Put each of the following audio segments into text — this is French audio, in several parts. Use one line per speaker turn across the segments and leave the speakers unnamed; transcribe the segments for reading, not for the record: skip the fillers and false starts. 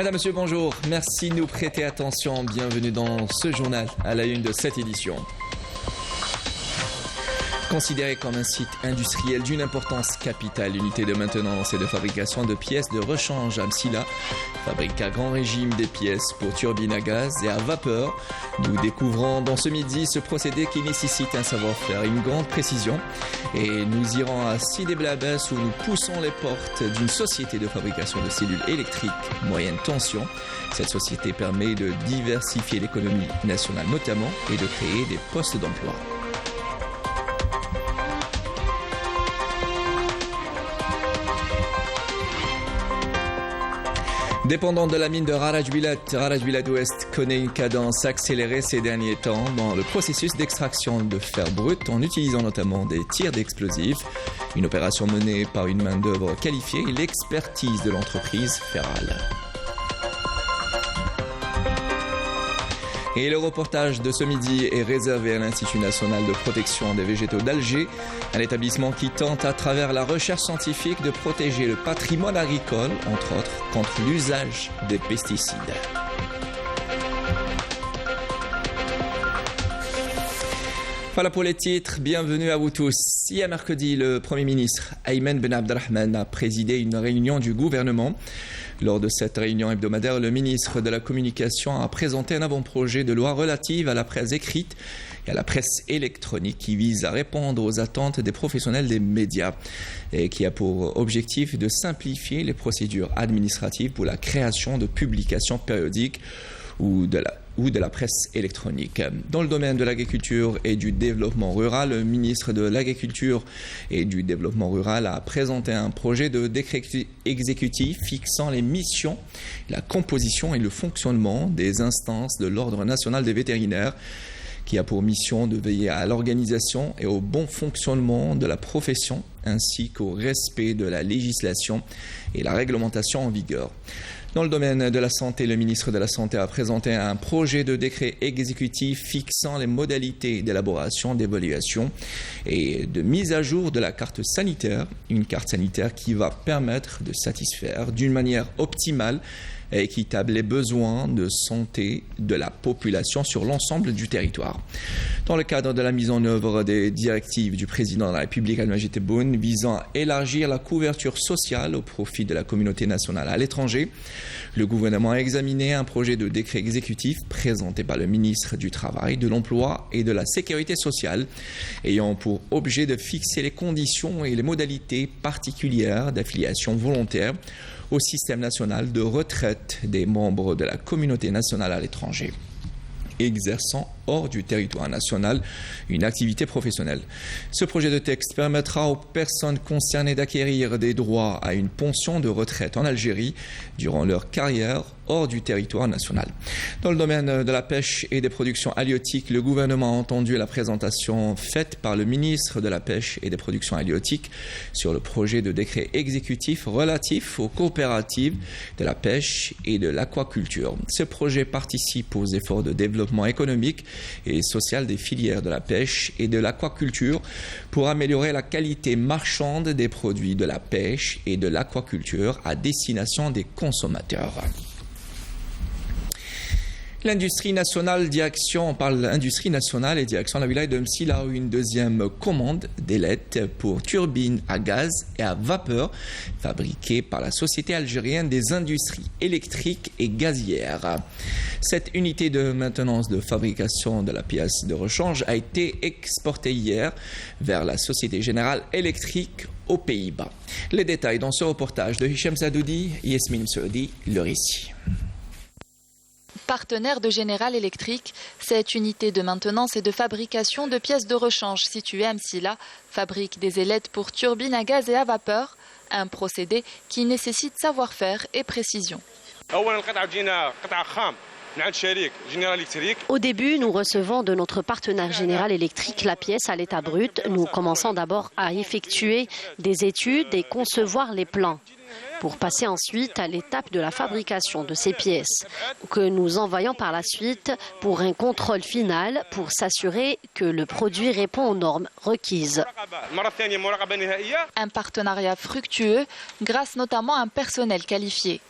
Madame, Monsieur, bonjour. Merci de nous prêter attention. Bienvenue dans ce journal à la une de cette édition. Considéré comme un site industriel d'une importance capitale, l'unité de maintenance et de fabrication de pièces de rechange Amsila fabrique à grand régime des pièces pour turbines à gaz et à vapeur. Nous découvrons dans ce midi ce procédé qui nécessite un savoir-faire et une grande précision. Et nous irons à Sidi Blabès où nous poussons les portes d'une société de fabrication de cellules électriques moyenne tension. Cette société permet de diversifier l'économie nationale notamment et de créer des postes d'emploi. Dépendant de la mine de Rarajwilat Ouest connaît une cadence accélérée ces derniers temps dans le processus d'extraction de fer brut en utilisant notamment des tirs d'explosifs. Une opération menée par une main-d'œuvre qualifiée et l'expertise de l'entreprise Ferral. Et le reportage de ce midi est réservé à l'Institut national de protection des végétaux d'Alger, un établissement qui tente à travers la recherche scientifique de protéger le patrimoine agricole, entre autres, contre l'usage des pesticides. Voilà pour les titres, bienvenue à vous tous. Hier mercredi, le Premier ministre Ayman Ben Abdelrahman a présidé une réunion du gouvernement. Lors de cette réunion hebdomadaire, le ministre de la Communication a présenté un avant-projet de loi relative à la presse écrite et à la presse électronique qui vise à répondre aux attentes des professionnels des médias et qui a pour objectif de simplifier les procédures administratives pour la création de publications périodiques ou de la presse électronique. Dans le domaine de l'agriculture et du développement rural, le ministre de l'Agriculture et du Développement rural a présenté un projet de décret exécutif fixant les missions, la composition et le fonctionnement des instances de l'Ordre national des vétérinaires qui a pour mission de veiller à l'organisation et au bon fonctionnement de la profession ainsi qu'au respect de la législation et la réglementation en vigueur. Dans le domaine de la santé, le ministre de la Santé a présenté un projet de décret exécutif fixant les modalités d'élaboration, d'évaluation et de mise à jour de la carte sanitaire, une carte sanitaire qui va permettre de satisfaire d'une manière optimale et équitable les besoins de santé de la population sur l'ensemble du territoire. Dans le cadre de la mise en œuvre des directives du président de la République Al-Majid Tebboune visant à élargir la couverture sociale au profit de la communauté nationale à l'étranger, le gouvernement a examiné un projet de décret exécutif présenté par le ministre du Travail, de l'Emploi et de la Sécurité sociale, ayant pour objet de fixer les conditions et les modalités particulières d'affiliation volontaire au système national de retraite des membres de la communauté nationale à l'étranger exerçant hors du territoire national une activité professionnelle. Ce projet de texte permettra aux personnes concernées d'acquérir des droits à une pension de retraite en Algérie durant leur carrière hors du territoire national. Dans le domaine de la pêche et des productions halieutiques, le gouvernement a entendu la présentation faite par le ministre de la Pêche et des productions halieutiques sur le projet de décret exécutif relatif aux coopératives de la pêche et de l'aquaculture. Ce projet participe aux efforts de développement économique et social des filières de la pêche et de l'aquaculture pour améliorer la qualité marchande des produits de la pêche et de l'aquaculture à destination des consommateurs. L'industrie nationale direction, on parle industrie nationale et direction de la wilaya de M'Sila a eu une deuxième commande d'ailettes pour turbines à gaz et à vapeur fabriquées par la Société algérienne des industries électriques et gazières. Cette unité de maintenance de fabrication de la pièce de rechange a été exportée hier vers la Société Générale Électrique aux Pays-Bas. Les détails dans ce reportage de Hicham Sadoudi, Yasmine Saoudi, le récit.
Partenaire de General Electric, cette unité de maintenance et de fabrication de pièces de rechange située à M'Sila fabrique des ailettes pour turbines à gaz et à vapeur, un procédé qui nécessite savoir-faire et précision.
Au début, nous recevons de notre partenaire General Electric la pièce à l'état brut. Nous commençons d'abord à effectuer des études et concevoir les plans, pour passer ensuite à l'étape de la fabrication de ces pièces, que nous envoyons par la suite pour un contrôle final pour s'assurer que le produit répond aux normes requises.
Un partenariat fructueux grâce notamment à un personnel qualifié.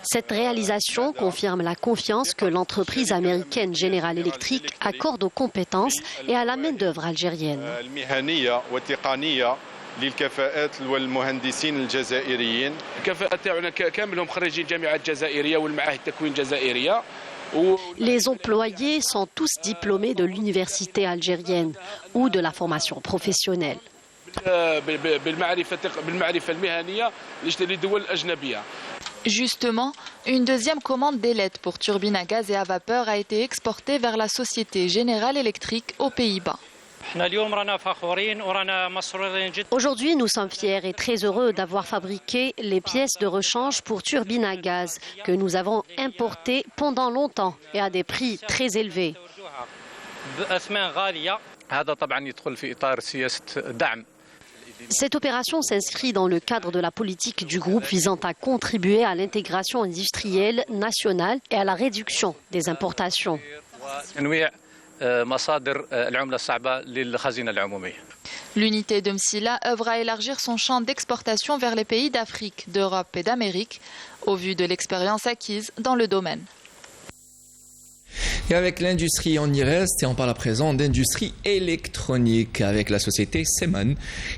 Cette réalisation confirme la confiance que l'entreprise américaine General Electric accorde aux compétences et à la main-d'œuvre algérienne.
للكفاءات والمهندسين الجزائريين الكفاءة تاعنا كاملهم خريجين الجامعات الجزائرية والمعاهد التكوين الجزائرية.
Les employés sont tous diplômés de l'université algérienne ou de la formation professionnelle.
Justement, une deuxième commande d'ailettes pour turbines à gaz et à vapeur a été exportée vers la société General Electric aux Pays-Bas.
Aujourd'hui, nous sommes fiers et très heureux d'avoir fabriqué les pièces de rechange pour turbines à gaz que nous avons importées pendant longtemps et à des prix très élevés. Cette opération s'inscrit dans le cadre de la politique du groupe visant à contribuer à l'intégration industrielle nationale et à la réduction des importations.
L'unité de Msila œuvre à élargir son champ d'exportation vers les pays d'Afrique, d'Europe et d'Amérique, au vu de l'expérience acquise dans le domaine.
Et avec l'industrie, on y reste et on parle à présent d'industrie électronique avec la société Seman,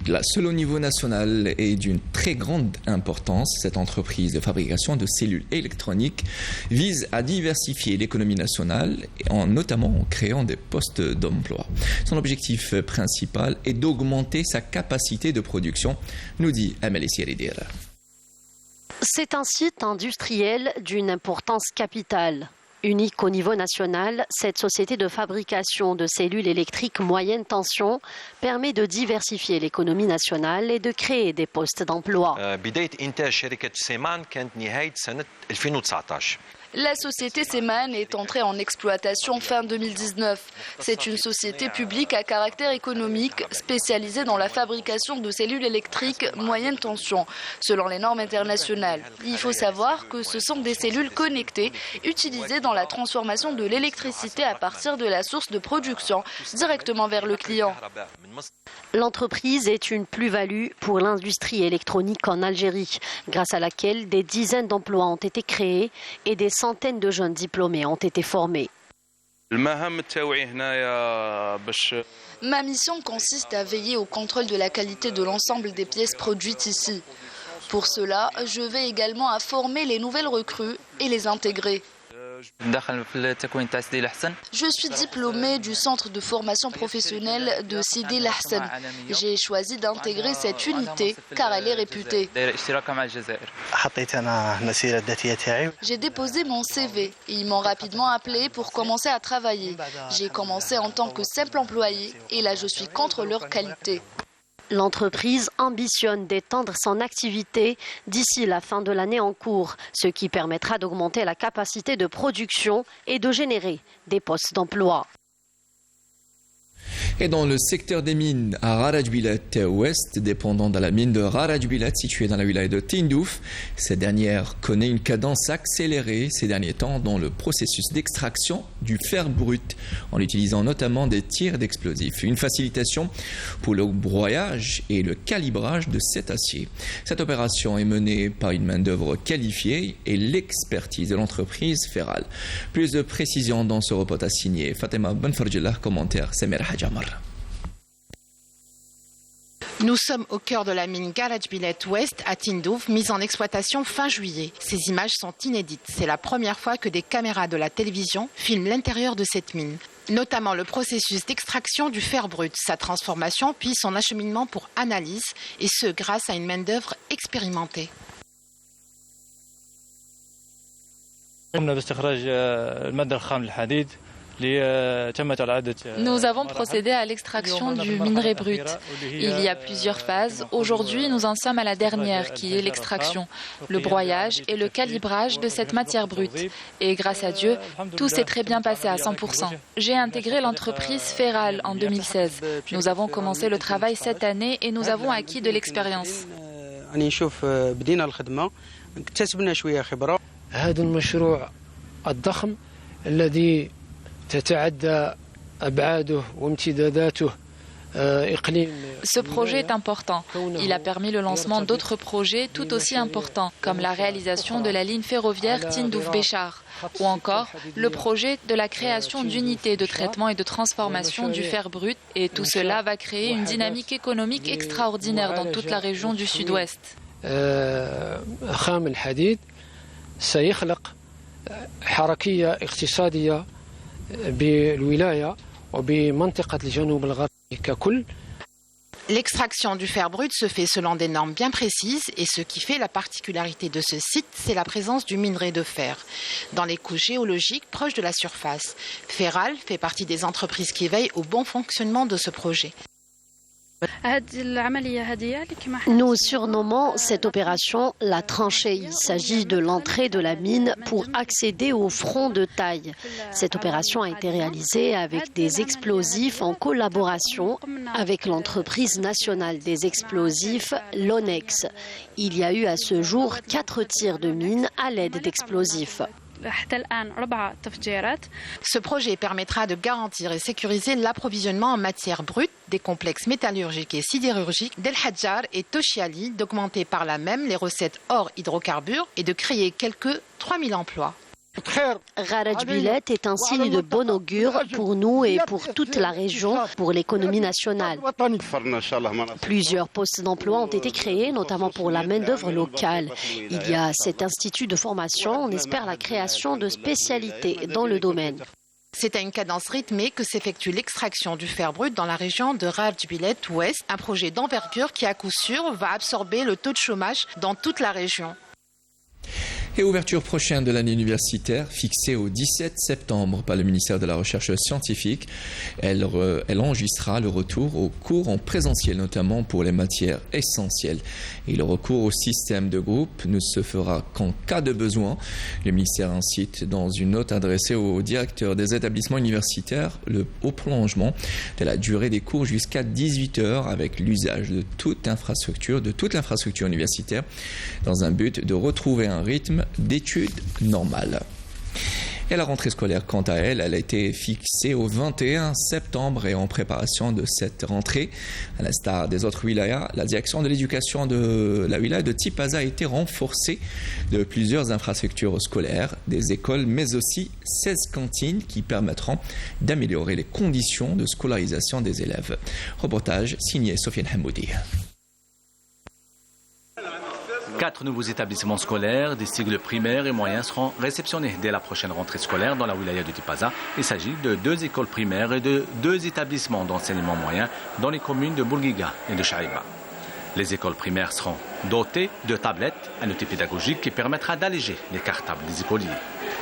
la seule au niveau national et d'une très grande importance. Cette entreprise de fabrication de cellules électroniques vise à diversifier l'économie nationale, notamment en créant des postes d'emploi. Son objectif principal est d'augmenter sa capacité de production, nous dit Amélie Siridira.
C'est un site industriel d'une importance capitale. Unique au niveau national, cette société de fabrication de cellules électriques moyenne tension permet de diversifier l'économie nationale et de créer des postes d'emploi.
La société Seman est entrée en exploitation fin 2019. C'est une société publique à caractère économique spécialisée dans la fabrication de cellules électriques moyenne tension, selon les normes internationales. Il faut savoir que ce sont des cellules connectées utilisées dans la transformation de l'électricité à partir de la source de production directement vers le client.
L'entreprise est une plus-value pour l'industrie électronique en Algérie, grâce à laquelle des dizaines d'emplois ont été créés et des centaines de jeunes diplômés ont été formés.
Ma mission consiste à veiller au contrôle de la qualité de l'ensemble des pièces produites ici. Pour cela, je vais également à former les nouvelles recrues et les intégrer. Je suis diplômée du centre de formation professionnelle de Sidi Lahsan. J'ai choisi d'intégrer cette unité car elle est réputée. J'ai déposé mon CV et ils m'ont rapidement appelé pour commencer à travailler. J'ai commencé en tant que simple employé et là je suis contrôleur qualité.
L'entreprise ambitionne d'étendre son activité d'ici la fin de l'année en cours, ce qui permettra d'augmenter la capacité de production et de générer des postes d'emploi.
Et dans le secteur des mines à Rarajbilat Ouest, dépendant de la mine de Rarajbilat située dans la wilaya de Tindouf, cette dernière connaît une cadence accélérée ces derniers temps dans le processus d'extraction du fer brut, en utilisant notamment des tirs d'explosifs. Une facilitation pour le broyage et le calibrage de cet acier. Cette opération est menée par une main-d'œuvre qualifiée et l'expertise de l'entreprise Ferral. Plus de précisions dans ce reportage signé Fatima Benfarjillah, commentaire Samir Hajamar.
Nous sommes au cœur de la mine Garajbilet Ouest à Tindouf, mise en exploitation fin juillet. Ces images sont inédites. C'est la première fois que des caméras de la télévision filment l'intérieur de cette mine, notamment le processus d'extraction du fer brut, sa transformation puis son acheminement pour analyse, et ce grâce à une main-d'œuvre expérimentée.
Nous avons procédé à l'extraction du minerai brut. Il y a plusieurs phases. Aujourd'hui, nous en sommes à la dernière, qui est l'extraction, le broyage et le calibrage de cette matière brute. Et grâce à Dieu, tout s'est très bien passé à 100%. J'ai intégré l'entreprise Ferral en 2016. Nous avons commencé le travail cette année et nous avons acquis de l'expérience.
تتعدى أبعاده وامتداداته
Ce projet est important. Il a permis le lancement d'autres projets tout aussi importants, comme la réalisation de la ligne ferroviaire Tindouf-Béchar, ou encore le projet de la création d'unités de traitement et de transformation du fer brut. Et tout cela va créer une dynamique économique extraordinaire dans toute la région du Sud-Ouest.
L'extraction du fer brut se fait selon des normes bien précises et ce qui fait la particularité de ce site, c'est la présence du minerai de fer dans les couches géologiques proches de la surface. Ferral fait partie des entreprises qui veillent au bon fonctionnement de ce projet.
Nous surnommons cette opération la tranchée. Il s'agit de l'entrée de la mine pour accéder au front de taille. Cette opération a été réalisée avec des explosifs en collaboration avec l'entreprise nationale des explosifs, l'ONEX. Il y a eu à ce jour 4 tirs de mine à l'aide d'explosifs.
Ce projet permettra de garantir et sécuriser l'approvisionnement en matières brutes des complexes métallurgiques et sidérurgiques d'El Hadjar et Toshiali, d'augmenter par là même les recettes hors hydrocarbures et de créer quelques 3000 emplois.
Gharaj Bilet est un signe de bon augure pour nous et pour toute la région, pour l'économie nationale. Plusieurs postes d'emploi ont été créés, notamment pour la main-d'œuvre locale. Il y a cet institut de formation, on espère la création de spécialités dans le domaine.
C'est à une cadence rythmée que s'effectue l'extraction du fer brut dans la région de Gharaj Bilet Ouest, un projet d'envergure qui à coup sûr va absorber le taux de chômage dans toute la région.
Et ouverture prochaine de l'année universitaire fixée au 17 septembre par le ministère de la Recherche scientifique. Elle enregistrera le retour aux cours en présentiel, notamment pour les matières essentielles. Et le recours au système de groupe ne se fera qu'en cas de besoin. Le ministère incite dans une note adressée aux directeurs des établissements universitaires au prolongement de la durée des cours jusqu'à 18 heures avec l'usage de toute l'infrastructure universitaire dans un but de retrouver un rythme d'études normales. Et la rentrée scolaire, quant à elle, a été fixée au 21 septembre et en préparation de cette rentrée, à l'instar des autres wilayas, la direction de l'éducation de la wilaya de Tipaza a été renforcée de plusieurs infrastructures scolaires, des écoles, mais aussi 16 cantines qui permettront d'améliorer les conditions de scolarisation des élèves. Reportage signé Sofiane Hamoudi.
4 nouveaux établissements scolaires des cycles primaires et moyens seront réceptionnés dès la prochaine rentrée scolaire dans la wilaya de Tipaza. Il s'agit de 2 écoles primaires et de 2 établissements d'enseignement moyen dans les communes de Bourguiga et de Chaïba. Les écoles primaires seront dotées de tablettes, un outil pédagogique qui permettra d'alléger les cartables des écoliers.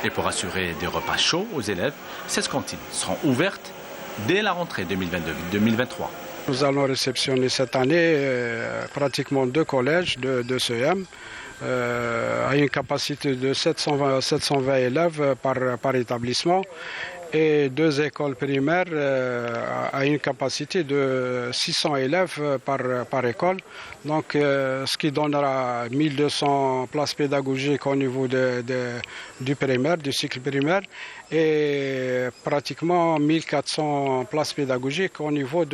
Et pour assurer des repas chauds aux élèves, 16 cantines seront ouvertes dès la rentrée 2022-2023.
Nous allons réceptionner cette année pratiquement 2 collèges de CEM à une capacité de 720 élèves par établissement et 2 écoles primaires à une capacité de 600 élèves par école. Donc, ce qui donnera 1200 places pédagogiques au niveau du primaire, du cycle primaire, et pratiquement 1400 places pédagogiques au niveau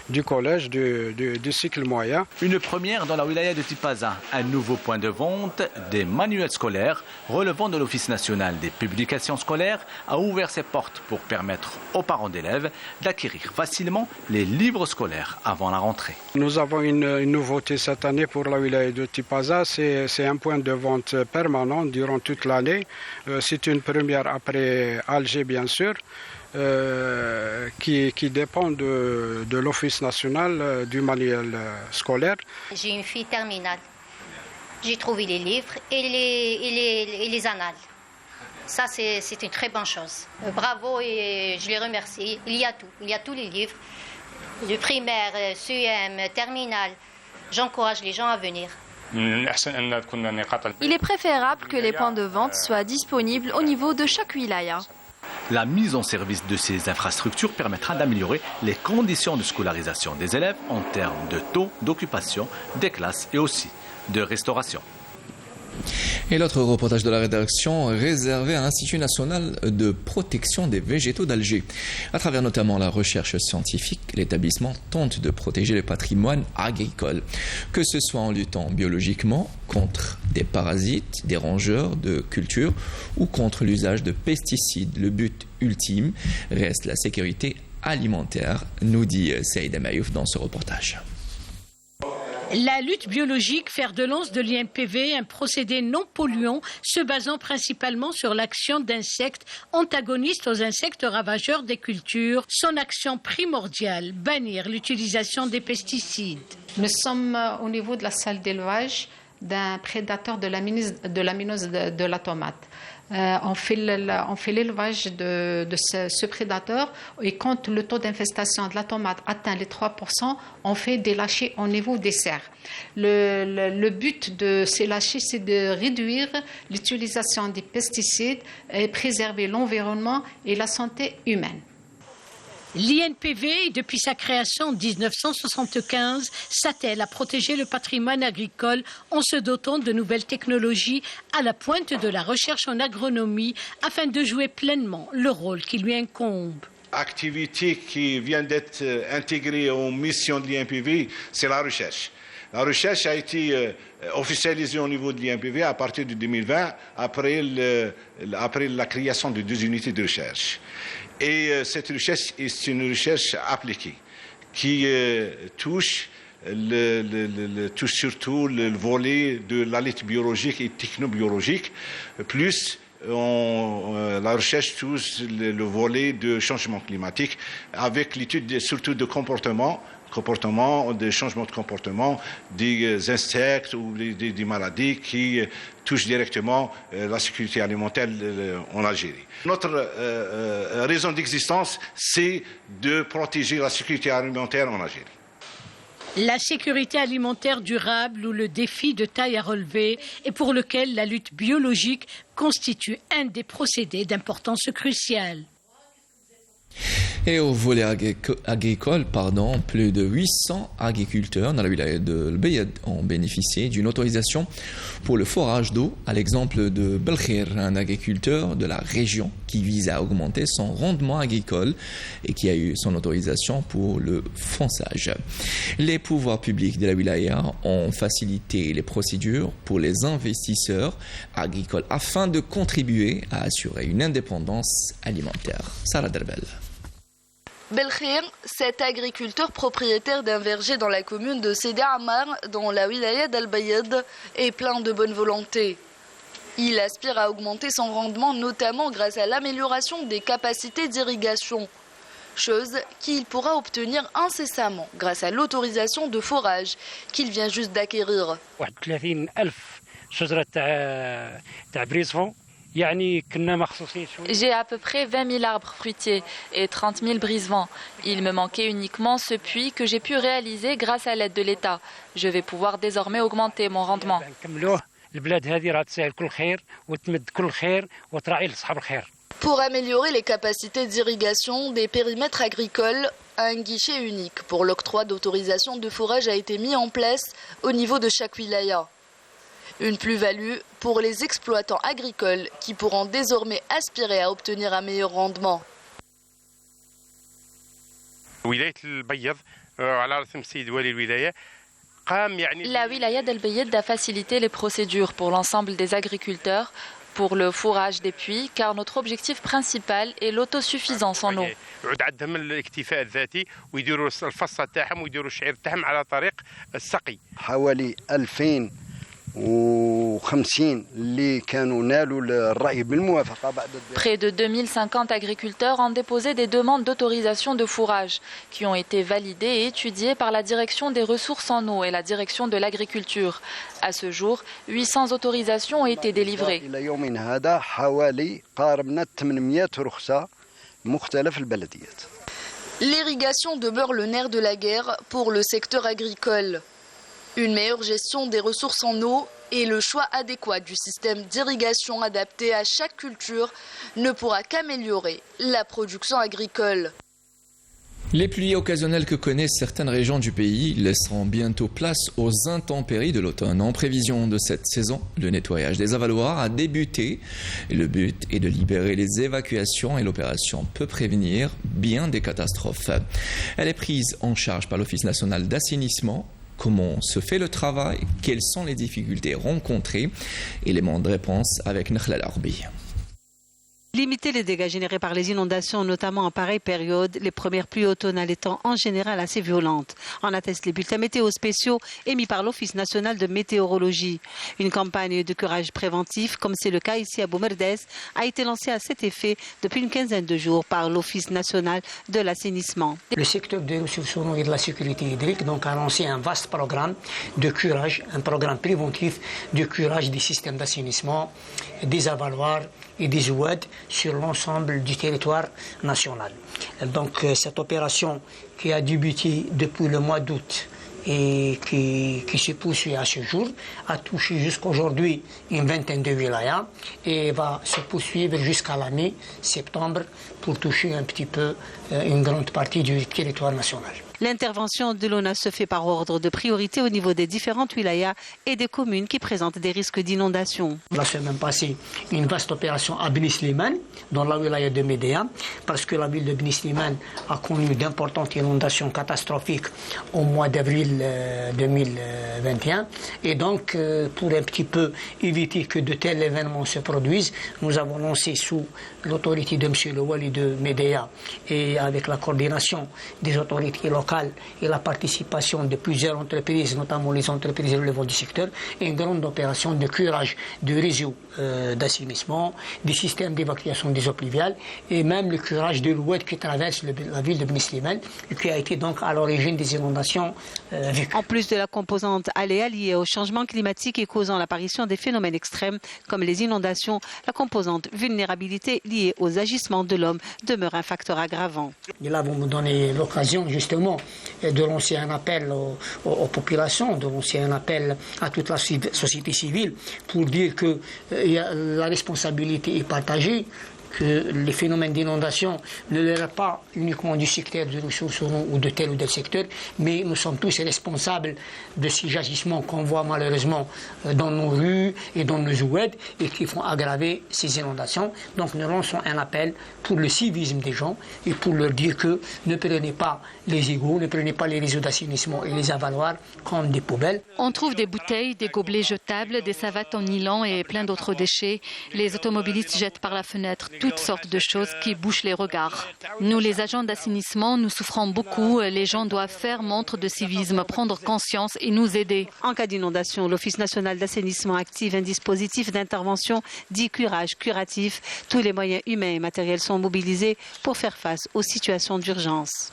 du collège, du cycle moyen.
Une première dans la wilaya de Tipaza, un nouveau point de vente des manuels scolaires relevant de l'Office national des publications scolaires a ouvert ses portes pour permettre aux parents d'élèves d'acquérir facilement les livres scolaires avant la rentrée.
Nous avons une nouveauté cette année pour la wilaya de Tipaza, c'est un point de vente permanent durant toute l'année. C'est une première après Alger bien sûr, qui dépend de l'Office national du manuel scolaire.
J'ai une fille terminale. J'ai trouvé les livres et les annales. Ça, c'est une très bonne chose. Bravo et je les remercie. Il y a tout. Il y a tous les livres. Du primaire, CEM, terminale. J'encourage les gens à venir.
Il est préférable que les points de vente soient disponibles au niveau de chaque wilaya.
La mise en service de ces infrastructures permettra d'améliorer les conditions de scolarisation des élèves en termes de taux d'occupation des classes et aussi de restauration.
Et l'autre reportage de la rédaction réservé à l'Institut national de protection des végétaux d'Alger. À travers notamment la recherche scientifique, l'établissement tente de protéger le patrimoine agricole, que ce soit en luttant biologiquement contre des parasites, des rongeurs de culture ou contre l'usage de pesticides. Le but ultime reste la sécurité alimentaire, nous dit Saïd Amayouf dans ce reportage.
La lutte biologique, fer de lance de l'INPV, un procédé non polluant se basant principalement sur l'action d'insectes antagonistes aux insectes ravageurs des cultures. Son action primordiale, bannir l'utilisation des pesticides.
Nous sommes au niveau de la salle d'élevage d'un prédateur de l'aminose de la tomate. On fait l'élevage de ce prédateur et quand le taux d'infestation de la tomate atteint les 3%, on fait des lâchers au niveau des serres. Le but de ces lâchers, c'est de réduire l'utilisation des pesticides et préserver l'environnement et la santé humaine.
L'INPV, depuis sa création en 1975, s'attelle à protéger le patrimoine agricole en se dotant de nouvelles technologies à la pointe de la recherche en agronomie afin de jouer pleinement le rôle qui lui incombe.
Activité qui vient d'être intégrée aux missions de l'INPV, c'est la recherche. La recherche a été officialisée au niveau de l'INPV à partir de 2020, après la création de 2 unités de recherche. Et cette recherche est une recherche appliquée qui touche surtout le volet de la lutte biologique et technobiologique, plus la recherche touche le volet de changement climatique avec l'étude surtout de des changements de comportement des insectes ou des maladies qui touchent directement la sécurité alimentaire en Algérie. Notre raison d'existence, c'est de protéger la sécurité alimentaire en Algérie.
La sécurité alimentaire durable ou le défi de taille à relever et pour lequel la lutte biologique constitue un des procédés d'importance cruciale.
Et au volet agricole, plus de 800 agriculteurs dans la wilaya de l'Bayad ont bénéficié d'une autorisation pour le forage d'eau, à l'exemple de Belkhir, un agriculteur de la région qui vise à augmenter son rendement agricole et qui a eu son autorisation pour le fonçage. Les pouvoirs publics de la wilaya ont facilité les procédures pour les investisseurs agricoles afin de contribuer à assurer une indépendance alimentaire. Sarah Derbel.
Belkhir, cet agriculteur propriétaire d'un verger dans la commune de Sidi Ammar, dans la wilaya d'Al-Bayad, est plein de bonne volonté. Il aspire à augmenter son rendement, notamment grâce à l'amélioration des capacités d'irrigation, chose qu'il pourra obtenir incessamment grâce à l'autorisation de forage qu'il vient juste d'acquérir.
J'ai à peu près 20 000 arbres fruitiers et 30 000 brise-vents. Il me manquait uniquement ce puits que j'ai pu réaliser grâce à l'aide de l'État. Je vais pouvoir désormais augmenter mon rendement.
Pour améliorer les capacités d'irrigation des périmètres agricoles, un guichet unique pour l'octroi d'autorisation de forage a été mis en place au niveau de chaque wilaya. Une plus-value pour les exploitants agricoles qui pourront désormais aspirer à obtenir un meilleur rendement.
La wilaya d'Al-Bayad a facilité les procédures pour l'ensemble des agriculteurs pour le fourrage des puits, car notre objectif principal est l'autosuffisance en eau. Près de 2050 agriculteurs ont déposé des demandes d'autorisation de fourrage qui ont été validées et étudiées par la direction des ressources en eau et la direction de l'agriculture. À ce jour, 800 autorisations ont été délivrées.
L'irrigation demeure le nerf de la guerre pour le secteur agricole. Une meilleure gestion des ressources en eau et le choix adéquat du système d'irrigation adapté à chaque culture ne pourra qu'améliorer la production agricole.
Les pluies occasionnelles que connaissent certaines régions du pays laisseront bientôt place aux intempéries de l'automne. En prévision de cette saison, le nettoyage des avaloirs a débuté. Et le but est de libérer les évacuations et l'opération peut prévenir bien des catastrophes. Elle est prise en charge par l'Office national d'assainissement. Comment se fait le travail? Quelles sont les difficultés rencontrées? Éléments de réponse avec Nakhla Larbi.
Limiter les dégâts générés par les inondations, notamment en pareille période, les premières pluies automnales étant en général assez violentes. En attestent les bulletins météo spéciaux émis par l'Office national de météorologie. Une campagne de curage préventif, comme c'est le cas ici à Boumerdès, a été lancée à cet effet depuis une quinzaine de jours par l'Office national de l'assainissement.
Le secteur des ressources en eau et de la sécurité hydrique donc, a lancé un vaste programme de curage, un programme préventif de curage des systèmes d'assainissement, des avaloirs et des oueds sur l'ensemble du territoire national. Donc cette opération qui a débuté depuis le mois d'août et qui se poursuit à ce jour, a touché jusqu'à aujourd'hui une vingtaine de wilayas et va se poursuivre jusqu'à la mi-septembre pour toucher un petit peu une grande partie du territoire national.
L'intervention de l'ONA se fait par ordre de priorité au niveau des différentes wilayas et des communes qui présentent des risques d'inondation.
La semaine passée, une vaste opération à Beni Slimane, dans la wilaya de Médéa, parce que la ville de Beni Slimane a connu d'importantes inondations catastrophiques au mois d'avril 2021. Et donc, pour un petit peu éviter que de tels événements se produisent, nous avons lancé sous l'autorité de M. le Wali de Médéa et avec la coordination des autorités locales et la participation de plusieurs entreprises, notamment les entreprises relevant du secteur, une grande opération de curage de réseaux d'assainissement, des systèmes d'évacuation des eaux pluviales et même le curage de l'oued qui traverse la ville de Beni Slimane et qui a été donc à l'origine des inondations vécues.
En plus de la composante aléa liée au changement climatique et causant l'apparition des phénomènes extrêmes comme les inondations, la composante vulnérabilité liée aux agissements de l'homme demeure un facteur aggravant.
Et là, vous me donnez l'occasion justement de lancer un appel aux populations, de lancer un appel à toute la société civile pour dire que la responsabilité est partagée, que les phénomènes d'inondation ne relèvent pas uniquement du secteur des ressources ou de tel ou tel secteur, mais nous sommes tous responsables de ces agissements qu'on voit malheureusement dans nos rues et dans nos oueds et qui font aggraver ces inondations. Donc nous lançons un appel pour le civisme des gens et pour leur dire que ne prenez pas les égouts, ne prenez pas les réseaux d'assainissement et les avaloirs comme des poubelles.
On trouve des bouteilles, des gobelets jetables, des savates en nylon et plein d'autres déchets. Les automobilistes jettent par la fenêtre toutes sortes de choses qui bouchent les regards. Nous, les agents d'assainissement, nous souffrons beaucoup. Les gens doivent faire montre de civisme, prendre conscience et nous aider.
En cas d'inondation, l'Office national d'assainissement active un dispositif d'intervention dit curage curatif. Tous les moyens humains et matériels sont mobilisés pour faire face aux situations d'urgence.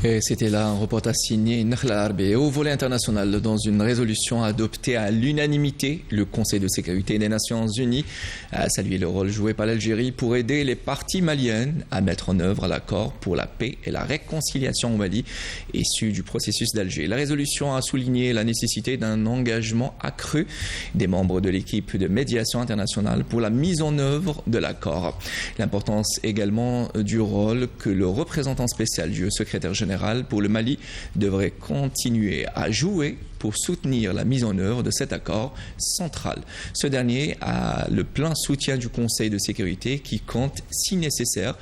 Et c'était là un reportage signé Nakhla Larbi. Au volet international, dans une résolution adoptée à l'unanimité, le Conseil de sécurité des Nations Unies a salué le rôle joué par l'Algérie pour aider les parties maliennes à mettre en œuvre l'accord pour la paix et la réconciliation au Mali, issu du processus d'Alger. La résolution a souligné la nécessité d'un engagement accru des membres de l'équipe de médiation internationale pour la mise en œuvre de l'accord. L'importance également du rôle que le représentant spécial du secrétaire général pour le Mali devrait continuer à jouer pour soutenir la mise en œuvre de cet accord central. Ce dernier a le plein soutien du Conseil de sécurité qui compte, si nécessaire,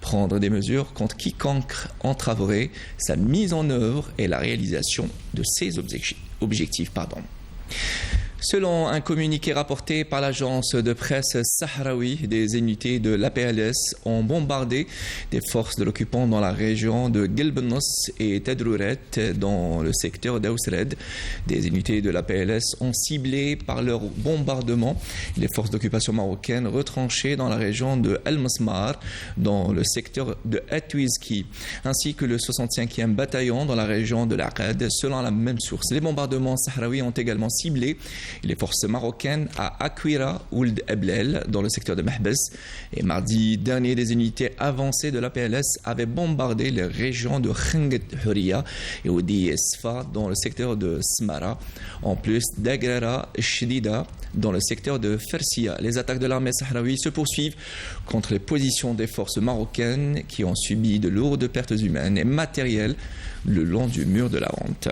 prendre des mesures contre quiconque entraverait sa mise en œuvre et la réalisation de ses objectifs. Selon un communiqué rapporté par l'agence de presse sahraoui, des unités de l'APLS ont bombardé des forces de l'occupant dans la région de Guelbenos et Tedrouret dans le secteur d'Aousred. Des unités de l'APLS ont ciblé par leur bombardement les forces d'occupation marocaines retranchées dans la région de El Masmar dans le secteur de Atouizki, ainsi que le 65e bataillon dans la région de l'Aqad, selon la même source. Les bombardements sahraouis ont également ciblé les forces marocaines à Akwira Ould Eblel dans le secteur de Mahbes. Et mardi dernier, des unités avancées de la PLS avaient bombardé les régions de Khenget Huria et Oudi Esfa dans le secteur de Smara, en plus d'Agrara Shdida dans le secteur de Fersia. Les attaques de l'armée sahraoui se poursuivent contre les positions des forces marocaines qui ont subi de lourdes pertes humaines et matérielles le long du mur de la honte.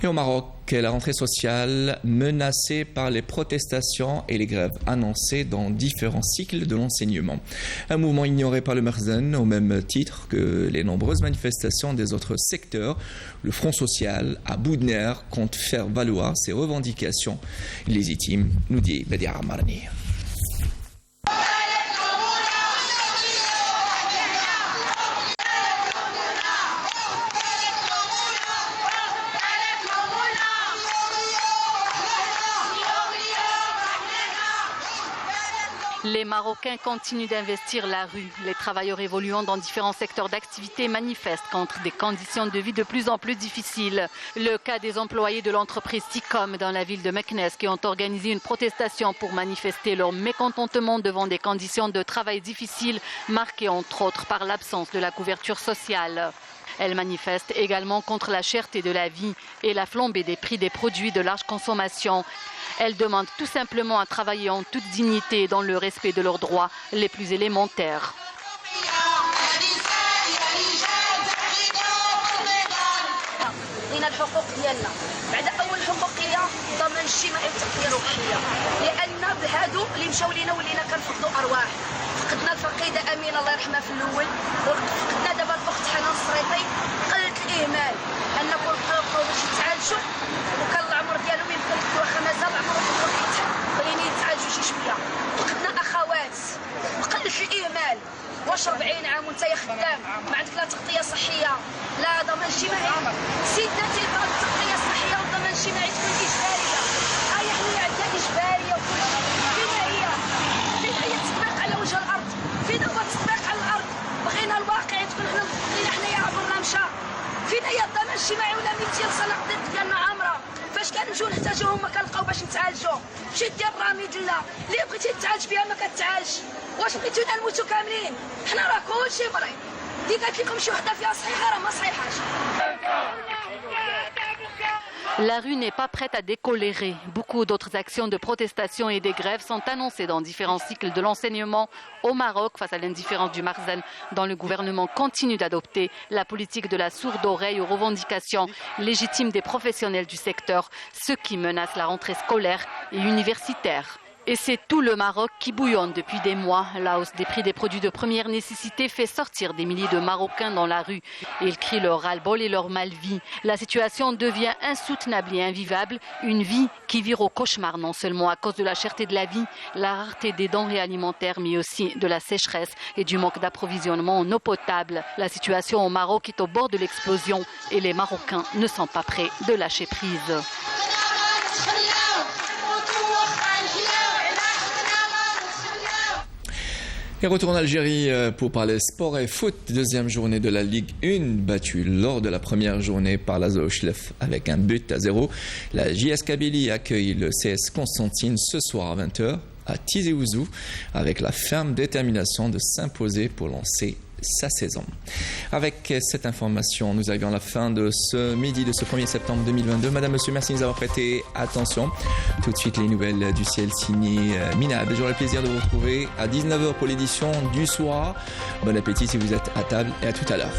Et au Maroc, la rentrée sociale menacée par les protestations et les grèves annoncées dans différents cycles de l'enseignement. Un mouvement ignoré par le Merzen au même titre que les nombreuses manifestations des autres secteurs. Le Front social, à bout de nerfs, compte faire valoir ses revendications légitimes, nous dit Badia Amarni.
Les Marocains continuent d'investir la rue. Les travailleurs évoluant dans différents secteurs d'activité manifestent contre des conditions de vie de plus en plus difficiles. Le cas des employés de l'entreprise Ticom dans la ville de Meknes qui ont organisé une protestation pour manifester leur mécontentement devant des conditions de travail difficiles marquées entre autres par l'absence de la couverture sociale. Elle manifeste également contre la cherté de la vie et la flambée des prix des produits de large consommation. Elle demande tout simplement à travailler en toute dignité et dans le respect de leurs droits les plus élémentaires.
فقدنا الفقيده امين الله يرحمها في الاول وفقدنا دابا الاخت حنان السريطي. قلت الاهمال انكم بقاو باش يتعالجوا وكان العمر ديالهم يمكن واخا مازال عمرهم بغينا يتعالجوا شي شويه. فقدنا اخوات وقلت الاهمال. واش 40 عام وانت خدام ما عندك لا تغطيه صحيه لا ضمان اجتماعي. سيداتي بغات التغطيه الصحيه والضمان الاجتماعي تكون اجباريه. هيا حنا عندنا اجباريه وجه الارض فينا هو التطبيق على الارض. بغينا الواقع تكون حنا حنايا عبرنا مشى فينا هي الضمان الاجتماعي ولا 200 سنه قضيت ديالنا عامره. فاش كنمشيو نحتاجو هما كنلقاو باش نتعالجوا. مشيت دير راميد لا اللي بغيتي تتعالج فيها ما كتعالجش. واش بغيتونا نموتوا كاملين؟ حنا راه كلشي مريض. اللي قالت لكم شي وحده فيها صحيحه راه ما صحيحاش.
La rue n'est pas prête à décolérer. Beaucoup d'autres actions de protestation et des grèves sont annoncées dans différents cycles de l'enseignement au Maroc face à l'indifférence du Marzen, dont le gouvernement continue d'adopter la politique de la sourde oreille aux revendications légitimes des professionnels du secteur, ce qui menace la rentrée scolaire et universitaire. Et c'est tout le Maroc qui bouillonne depuis des mois. La hausse des prix des produits de première nécessité fait sortir des milliers de Marocains dans la rue. Ils crient leur ras-le-bol et leur mal-vie. La situation devient insoutenable et invivable. Une vie qui vire au cauchemar, non seulement à cause de la cherté de la vie, la rareté des denrées alimentaires, mais aussi de la sécheresse et du manque d'approvisionnement en eau potable. La situation au Maroc est au bord de l'explosion et les Marocains ne sont pas prêts de lâcher prise.
Et retour en Algérie pour parler sport et foot. Deuxième journée de la Ligue 1, battue lors de la première journée par la Zoochlef avec un but à 0. La JS Kabylie accueille le CS Constantine ce soir à 20h à Tizi Ouzou avec la ferme détermination de s'imposer pour lancer sa saison. Avec cette information, nous arrivons à la fin de ce midi de ce 1er septembre 2022. Madame, Monsieur, merci de nous avoir prêté attention. Tout de suite, les nouvelles du ciel signées Minab. J'aurai le plaisir de vous retrouver à 19h pour l'édition du soir. Bon appétit si vous êtes à table et à tout à l'heure.